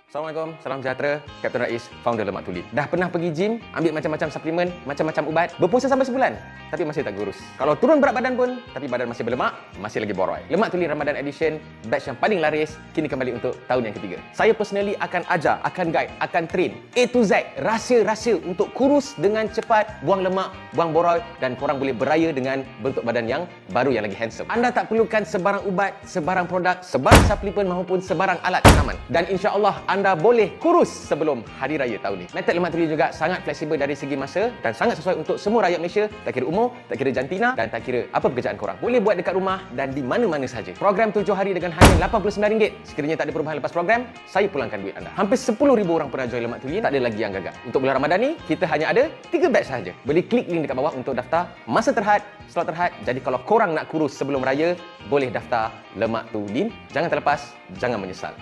Assalamualaikum, salam sejahtera. Kapten Rais, founder Lemak Tuli. Dah pernah pergi gym, ambil macam-macam suplemen, macam-macam ubat, berpuasa sampai sebulan, tapi masih tak kurus. Kalau turun berat badan pun, tapi badan masih berlemak, masih lagi boroi. Lemak Tuli Ramadan Edition, batch yang paling laris, kini kembali untuk tahun yang ketiga. Saya personally akan ajar, akan guide, akan train A to Z, rahsia-rahsia untuk kurus dengan cepat, buang lemak, buang boroi, dan korang boleh beraya dengan bentuk badan yang baru yang lagi handsome. Anda tak perlukan sebarang ubat, sebarang produk, sebarang suplemen maupun sebarang alat tanaman. Dan insya-Allah anda boleh kurus sebelum hari raya tahun ni. Metod Lemak Tuli juga sangat fleksibel dari segi masa dan sangat sesuai untuk semua rakyat Malaysia, tak kira umur, tak kira jantina dan tak kira apa pekerjaan korang. Boleh buat dekat rumah dan di mana-mana saja. Program 7 hari dengan hanya RM89. Sekiranya tak ada perubahan lepas program, saya pulangkan duit anda. Hampir 10,000 orang pernah join Lemak Tuli, tak ada lagi yang gagal. Untuk bulan Ramadan ni, kita hanya ada 3 batch sahaja. Boleh klik link dekat bawah untuk daftar masa terhad, slot terhad. Jadi kalau korang nak kurus sebelum raya, boleh daftar Lemak Tuli. Jangan terlepas, jangan menyesal.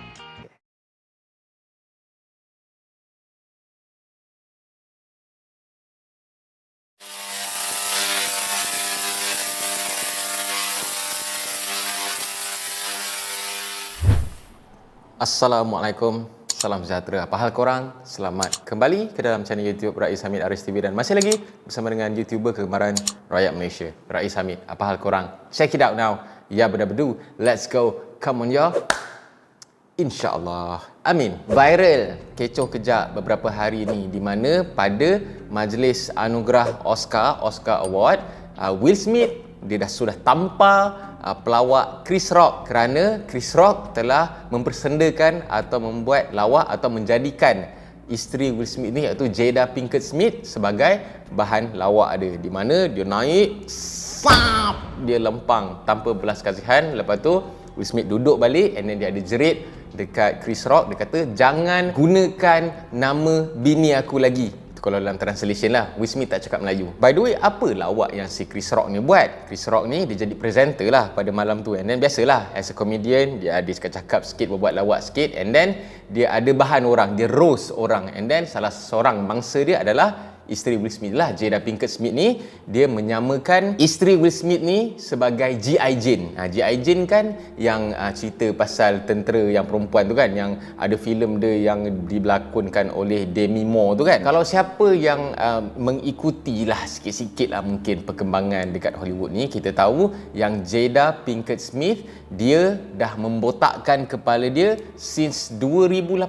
Assalamualaikum, salam sejahtera. Apa hal korang? Selamat kembali ke dalam channel YouTube Rais Hamid Aris TV dan masih lagi bersama dengan YouTuber kegemaran rakyat Malaysia, Rais Hamid. Apa hal korang? Check it out now. Ya benar-benar. Let's go. Come on y'all. InsyaAllah. Amin. Viral kecoh kejap beberapa hari ni di mana pada majlis anugerah Oscar Award, Will Smith dia sudah tampar pelawak Chris Rock kerana Chris Rock telah mempersendakan atau membuat lawak atau menjadikan isteri Will Smith ni iaitu Jada Pinkett Smith sebagai bahan lawak dia, di mana dia naik dia lempang tanpa belas kasihan. Lepas tu Will Smith duduk balik and then dia ada jerit dekat Chris Rock, dia kata jangan gunakan nama bini aku lagi. Kalau dalam translation lah, Will Smith tak cakap Melayu. By the way, apa lawak yang si Chris Rock ni buat? Chris Rock ni dia jadi presenter lah pada malam tu. And then biasalah, as a comedian, dia ada cakap-cakap sikit, berbuat lawak sikit. And then dia ada bahan orang, dia roast orang. And then salah seorang mangsa dia adalah isteri Will Smith lah, Jada Pinkett Smith ni. Dia menyamakan isteri Will Smith ni sebagai G.I. Jane. G.I. Jane kan yang cerita pasal tentera yang perempuan tu kan, yang ada filem dia yang dibelakonkan oleh Demi Moore tu kan. Kalau siapa yang mengikuti lah sikit-sikit lah mungkin perkembangan dekat Hollywood ni, kita tahu yang Jada Pinkett Smith dia dah membotakkan kepala dia since 2018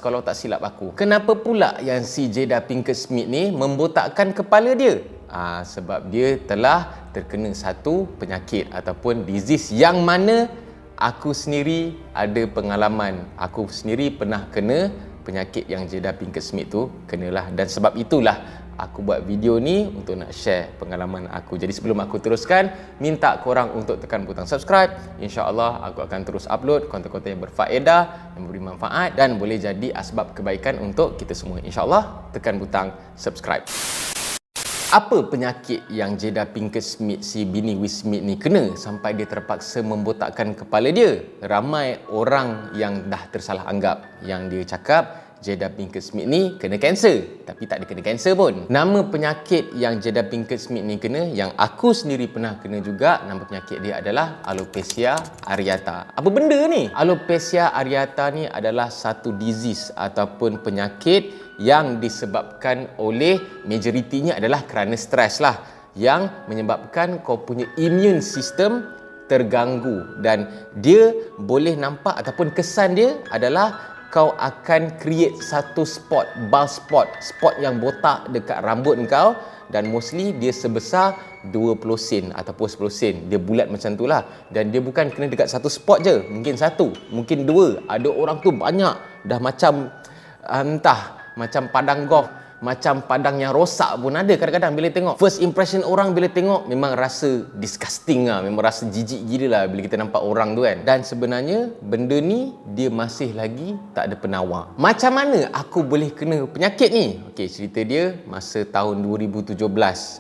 kalau tak silap aku. Kenapa pula yang si Jada Pinkett Smith ni membotakkan kepala dia? Sebab dia telah terkena satu penyakit ataupun disease yang mana aku sendiri ada pengalaman. Aku sendiri pernah kena penyakit yang Jada Pinkett Smith tu kenalah, dan sebab itulah aku buat video ni untuk nak share pengalaman aku. Jadi sebelum aku teruskan, minta korang untuk tekan butang subscribe. InsyaAllah aku akan terus upload konten-konten yang berfaedah, yang memberi manfaat dan boleh jadi asbab kebaikan untuk kita semua. InsyaAllah tekan butang subscribe. Apa penyakit yang Jada Pinkett Smith, si bini Will Smith ni kena sampai dia terpaksa membotakkan kepala dia? Ramai orang yang dah tersalah anggap, yang dia cakap Jada Pinkett Smith ni kena kanser, tapi tak ada kena kanser pun. Nama penyakit yang Jada Pinkett Smith ni kena, yang aku sendiri pernah kena juga, nama penyakit dia adalah alopecia areata. Apa benda ni? Alopecia areata ni adalah satu disease ataupun penyakit yang disebabkan oleh, majoritinya adalah kerana stres lah, yang menyebabkan kau punya immune system terganggu, dan dia boleh nampak ataupun kesan dia adalah kau akan create satu spot, bald spot, spot yang botak dekat rambut kau, dan mostly dia sebesar 20 sen ataupun 10 sen. Dia bulat macam tu lah, dan dia bukan kena dekat satu spot je, mungkin satu, mungkin dua. Ada orang tu banyak, dah macam entah, macam padang golf, macam padang yang rosak pun ada kadang-kadang bila tengok. First impression orang bila tengok memang rasa disgusting lah, memang rasa jijik gila lah bila kita nampak orang tu kan. Dan sebenarnya benda ni dia masih lagi tak ada penawar. Macam mana aku boleh kena penyakit ni? Okey, cerita dia masa tahun 2017.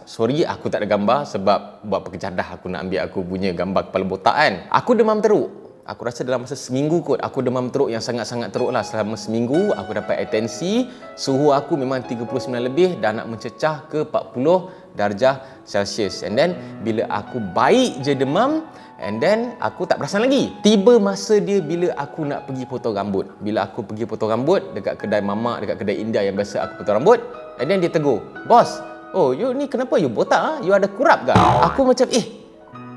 Sorry aku tak ada gambar sebab buat pekerjadah aku nak ambil aku punya gambar kepala botak kan. Aku demam teruk. Aku rasa dalam masa seminggu kot aku demam teruk yang sangat-sangat teruk lah. Selama seminggu aku dapat atensi, suhu aku memang 39 lebih dan nak mencecah ke 40 darjah Celsius. And then bila aku baik je demam, and then aku tak perasan lagi. Tiba masa dia bila aku nak pergi potong rambut. Bila aku pergi potong rambut dekat kedai mamak, dekat kedai India yang biasa aku potong rambut, and then dia tegur, "Bos, oh you ni kenapa you botak ah? You ada kurap ke?" Aku macam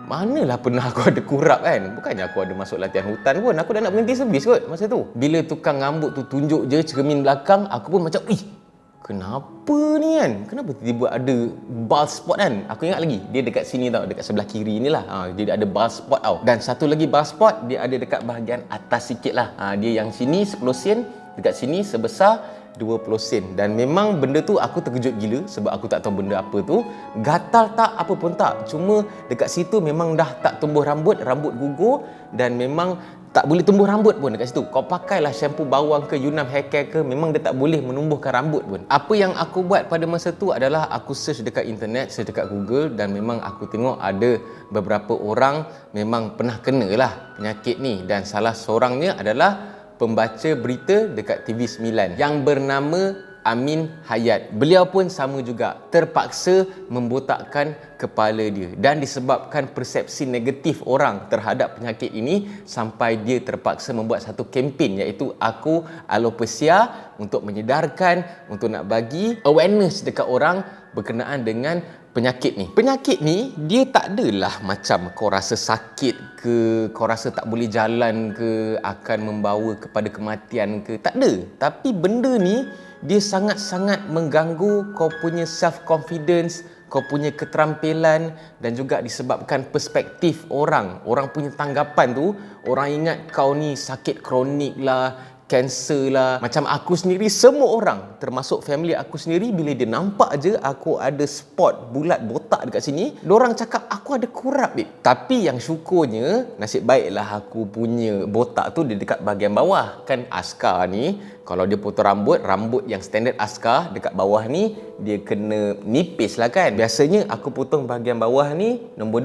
manalah pernah aku ada kurap kan. Bukannya aku ada masuk latihan hutan pun. Aku dah nak berhenti servis kot masa tu. Bila tukang rambut tu tunjuk je cermin belakang, aku pun macam, kenapa ni kan? Kenapa tiba-tiba ada bald spot kan? Aku ingat lagi, dia dekat sini tau, dekat sebelah kiri ni lah. Dia ada bald spot tau. Dan satu lagi bald spot, dia ada dekat bahagian atas sikit lah. Dia yang sini 10 sen, dekat sini sebesar 20 sen. Dan memang benda tu aku terkejut gila sebab aku tak tahu benda apa tu. Gatal tak, apa pun tak. Cuma dekat situ memang dah tak tumbuh rambut, rambut gugur dan memang tak boleh tumbuh rambut pun dekat situ. Kau pakailah shampoo bawang ke Yunam hair care ke, memang dia tak boleh menumbuhkan rambut pun. Apa yang aku buat pada masa tu adalah aku search dekat internet, search dekat Google dan memang aku tengok ada beberapa orang memang pernah kena lah penyakit ni. Dan salah seorangnya adalah pembaca berita dekat TV9 yang bernama Amin Hayat. Beliau pun sama juga, terpaksa membotakkan kepala dia dan disebabkan persepsi negatif orang terhadap penyakit ini sampai dia terpaksa membuat satu kempen iaitu Aku Alopecia untuk menyedarkan, untuk nak bagi awareness dekat orang berkenaan dengan penyakit ni. Penyakit ni dia tak adalah macam kau rasa sakit ke, kau rasa tak boleh jalan ke, akan membawa kepada kematian ke. Tak ada. Tapi benda ni dia sangat-sangat mengganggu kau punya self-confidence, kau punya keterampilan dan juga disebabkan perspektif orang. Orang punya tanggapan tu, orang ingat kau ni sakit kronik lah, kanser lah. Macam aku sendiri, semua orang termasuk family aku sendiri, bila dia nampak je aku ada spot bulat botak dekat sini, diorang cakap aku ada kurap Tapi yang syukurnya, nasib baiklah aku punya botak tu dia dekat bahagian bawah. Kan askar ni kalau dia potong rambut yang standard askar dekat bawah ni dia kena nipis lah kan. Biasanya aku potong bahagian bawah ni nombor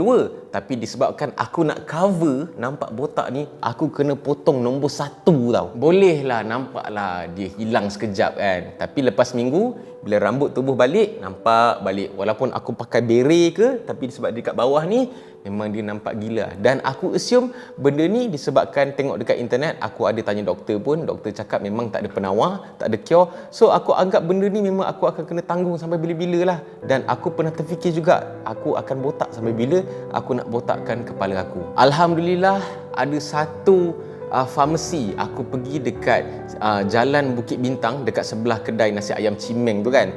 2, tapi disebabkan aku nak cover nampak botak ni, aku kena potong nombor 1 tau. Boleh lah nampak lah dia hilang sekejap kan, tapi lepas minggu bila rambut tumbuh balik, nampak balik. Walaupun aku pakai beret ke, tapi sebab dekat bawah ni memang dia nampak gila. Dan aku assume benda ni disebabkan tengok dekat internet, aku ada tanya doktor pun, doktor cakap memang tak ada penawar, tak ada cure. So aku anggap benda ni memang aku akan kena tanggung sampai bila-bila lah. Dan aku pernah terfikir juga, aku akan botak sampai bila aku nak botakkan kepala aku. Alhamdulillah ada satu farmasi aku pergi dekat Jalan Bukit Bintang, dekat sebelah kedai nasi ayam Cimeng tu kan.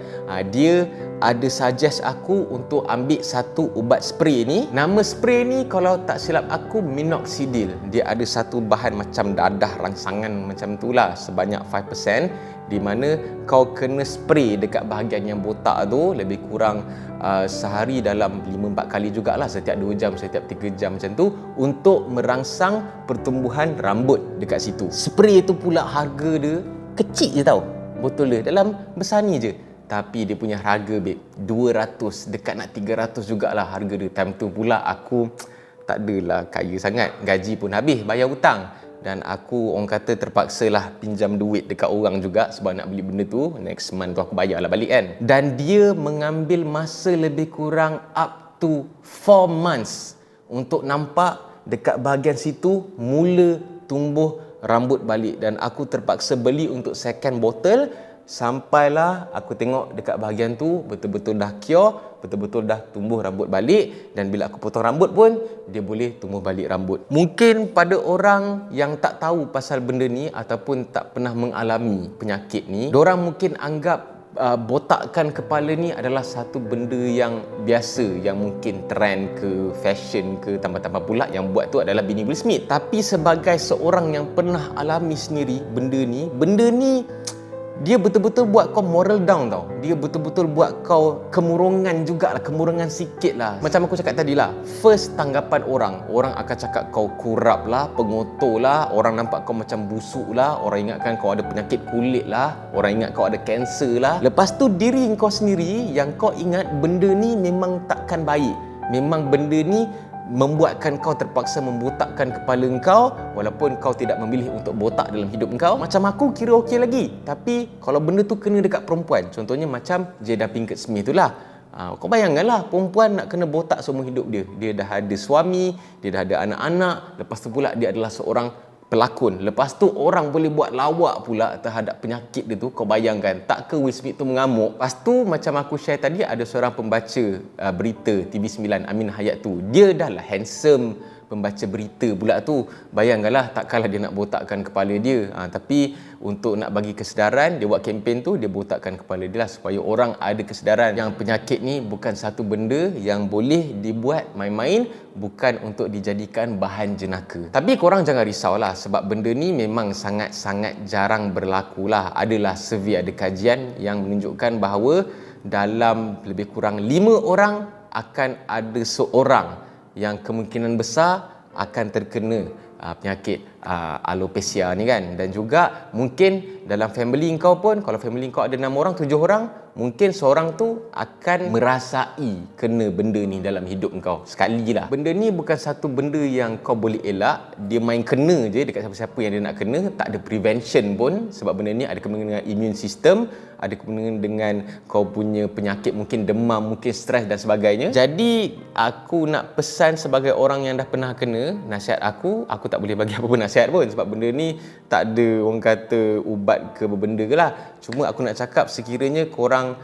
Dia ada suggest aku untuk ambil satu ubat spray ni. Nama spray ni kalau tak silap aku minoxidil. Dia ada satu bahan macam dadah rangsangan macam tu lah, sebanyak 5%, di mana kau kena spray dekat bahagian yang botak tu lebih kurang sehari dalam 5-4 kali jugalah, setiap 2 jam, setiap 3 jam macam tu, untuk merangsang pertumbuhan rambut dekat situ. Spray tu pula harga dia kecil je tau, botol dia dalam besar ni je. Tapi dia punya harga 200, dekat nak 300 jugalah harga dia. Time tu pula aku tak adalah kaya sangat, gaji pun habis bayar hutang. Dan aku orang kata terpaksalah pinjam duit dekat orang juga sebab nak beli benda tu. Next month tu aku bayarlah balik kan. Dan dia mengambil masa lebih kurang up to 4 months untuk nampak dekat bahagian situ mula tumbuh rambut balik. Dan aku terpaksa beli untuk second bottle, sampailah aku tengok dekat bahagian tu betul-betul dah cure, betul-betul dah tumbuh rambut balik. Dan bila aku potong rambut pun dia boleh tumbuh balik rambut. Mungkin pada orang yang tak tahu pasal benda ni ataupun tak pernah mengalami penyakit ni, diorang mungkin anggap botakkan kepala ni adalah satu benda yang biasa, yang mungkin trend ke, fashion ke. Tambah-tambah pula yang buat tu adalah bini Will Smith. Tapi sebagai seorang yang pernah alami sendiri benda ni dia betul-betul buat kau moral down tau. Dia betul-betul buat kau kemurungan jugalah, kemurungan sikit lah. Macam aku cakap tadi lah, first tanggapan orang akan cakap kau kurap lah, pengotor lah, orang nampak kau macam busuk lah, orang ingatkan kau ada penyakit kulit lah, orang ingat kau ada kanser lah. Lepas tu diri kau sendiri yang kau ingat benda ni memang takkan baik, memang benda ni membuatkan kau terpaksa membotakkan kepala kau walaupun kau tidak memilih untuk botak dalam hidup kau. Macam aku kira okey lagi. Tapi kalau benda tu kena dekat perempuan, contohnya macam Jada Pinkett Smith tu lah. Kau bayangkanlah perempuan nak kena botak seumur hidup dia. Dia dah ada suami, dia dah ada anak-anak, lepas tu pula dia adalah seorang pelakon. Lepas tu orang boleh buat lawak pula terhadap penyakit dia tu. Kau bayangkan, tak ke Will Smith tu mengamuk. Lepas tu macam aku share tadi, ada seorang pembaca berita TV9, Amin Hayat tu. Dia dah lah handsome pembaca berita pula tu. Bayangkanlah takkanlah dia nak botakkan kepala dia. Tapi untuk nak bagi kesedaran, dia buat kempen tu, dia botakkan kepala dia lah supaya orang ada kesedaran yang penyakit ni bukan satu benda yang boleh dibuat main-main, bukan untuk dijadikan bahan jenaka. Tapi korang jangan risaulah sebab benda ni memang sangat-sangat jarang berlaku lah. Adalah survey, ada kajian yang menunjukkan bahawa dalam lebih kurang 5 orang akan ada seorang yang kemungkinan besar akan terkena penyakit alopecia ni kan. Dan juga mungkin dalam family kau pun, kalau family kau ada 6 orang, 7 orang, mungkin seorang tu akan merasai kena benda ni dalam hidup kau sekali lah. Benda ni bukan satu benda yang kau boleh elak. Dia main kena je dekat siapa-siapa yang dia nak kena. Tak ada prevention pun sebab benda ni ada kena dengan immune system, ada kena dengan kau punya penyakit, mungkin demam, mungkin stres dan sebagainya. Jadi aku nak pesan sebagai orang yang dah pernah kena, nasihat aku tak boleh bagi apa pun nasihat pun sebab benda ni tak ada orang kata ubat ke benda ke lah. Cuma aku nak cakap sekiranya korang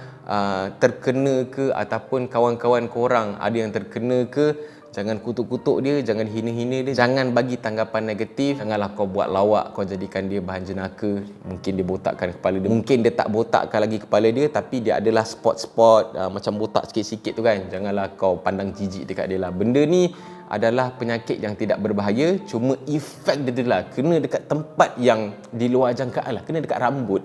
terkena ke ataupun kawan-kawan korang ada yang terkena ke, jangan kutuk-kutuk dia, jangan hina-hina dia, jangan bagi tanggapan negatif, janganlah kau buat lawak, kau jadikan dia bahan jenaka. Mungkin dia botakkan kepala dia, mungkin dia tak botakkan lagi kepala dia, tapi dia adalah spot-spot macam botak sikit-sikit tu kan. Janganlah kau pandang jijik dekat dia lah. Benda ni adalah penyakit yang tidak berbahaya, cuma efek dia tu lah kena dekat tempat yang di luar jangkaan lah, kena dekat rambut.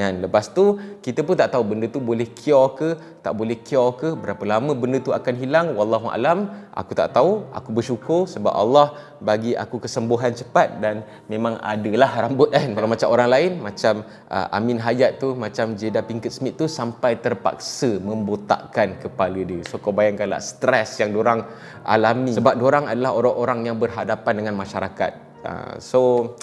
Lepas tu kita pun tak tahu benda tu boleh cure ke tak boleh cure ke, berapa lama benda tu akan hilang, wallahu alam. Aku tak tahu. Aku bersyukur sebab Allah bagi aku kesembuhan cepat dan memang adalah rambut kan. Kalau macam orang lain, macam Amin Hayat tu, macam Jada Pinkett Smith tu sampai terpaksa membotakkan kepala dia. So kau bayangkanlah stres yang diorang alami sebab diorang adalah orang-orang yang berhadapan dengan masyarakat. So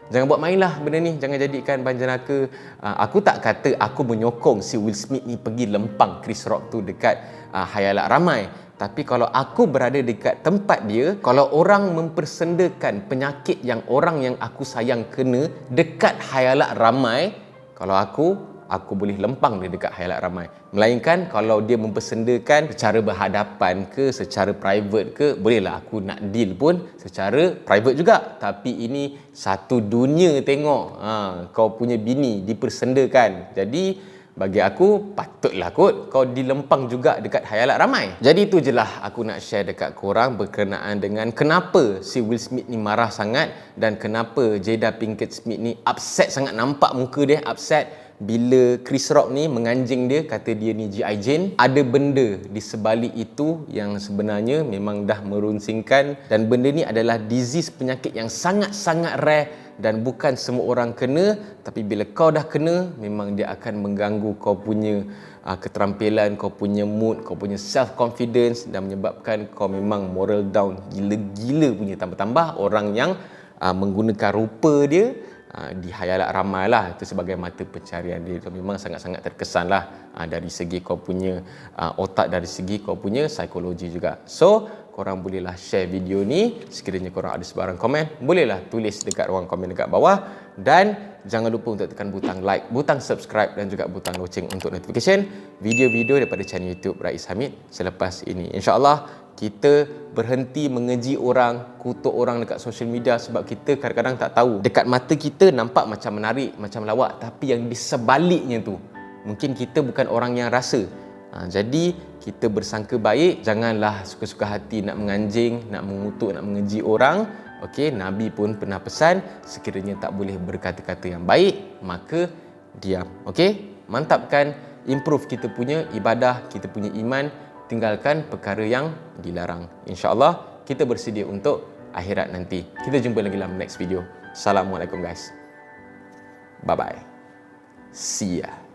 jangan buat main lah benda ni, jangan jadikan bahan jenaka. Aku tak kata aku menyokong si Will Smith ni pergi lempang Chris Rock tu dekat khayalak ramai. Tapi kalau aku berada dekat tempat dia, kalau orang mempersendakan penyakit yang orang yang aku sayang kena dekat khayalak ramai, kalau aku boleh lempang dia dekat khayalak ramai. Melainkan kalau dia mempersendakan secara berhadapan ke, secara private ke, bolehlah aku nak deal pun secara private juga. Tapi ini satu dunia tengok kau punya bini dipersendakan. Jadi bagi aku patutlah kot kau dilempang juga dekat khayalak ramai. Jadi itu je lah aku nak share dekat korang berkenaan dengan kenapa si Will Smith ni marah sangat dan kenapa Jada Pinkett Smith ni upset sangat. Nampak muka dia upset bila Chris Rock ni menganjing dia, kata dia ni G.I. Jane. Ada benda di sebalik itu yang sebenarnya memang dah merunsingkan, dan benda ni adalah disease, penyakit yang sangat-sangat rare dan bukan semua orang kena. Tapi bila kau dah kena, memang dia akan mengganggu kau punya keterampilan, kau punya mood, kau punya self confidence dan menyebabkan kau memang moral down gila-gila punya. Tambah-tambah orang yang menggunakan rupa dia di khayalak ramai lah, itu sebagai mata pencarian dia. So, memang sangat-sangat terkesan lah dari segi kau punya otak, dari segi kau punya psikologi juga. So korang bolehlah share video ni. Sekiranya korang ada sebarang komen, bolehlah tulis dekat ruang komen dekat bawah. Dan jangan lupa untuk tekan butang like, butang subscribe dan juga butang loceng untuk notification video-video daripada channel YouTube Rais Hamid selepas ini. InsyaAllah kita berhenti mengeji orang, kutuk orang dekat social media sebab kita kadang-kadang tak tahu. Dekat mata kita nampak macam menarik, macam lawak, tapi yang di sebaliknya tu mungkin kita bukan orang yang rasa. Jadi kita bersangka baik, janganlah suka-suka hati nak menganjing, nak mengutuk, nak mengeji orang. Okey, Nabi pun pernah pesan, sekiranya tak boleh berkata-kata yang baik, maka diam. Okey, mantapkan, improve kita punya ibadah, kita punya iman, tinggalkan perkara yang dilarang. InsyaAllah kita bersedia untuk akhirat nanti. Kita jumpa lagi dalam next video. Assalamualaikum guys. Bye-bye. See ya.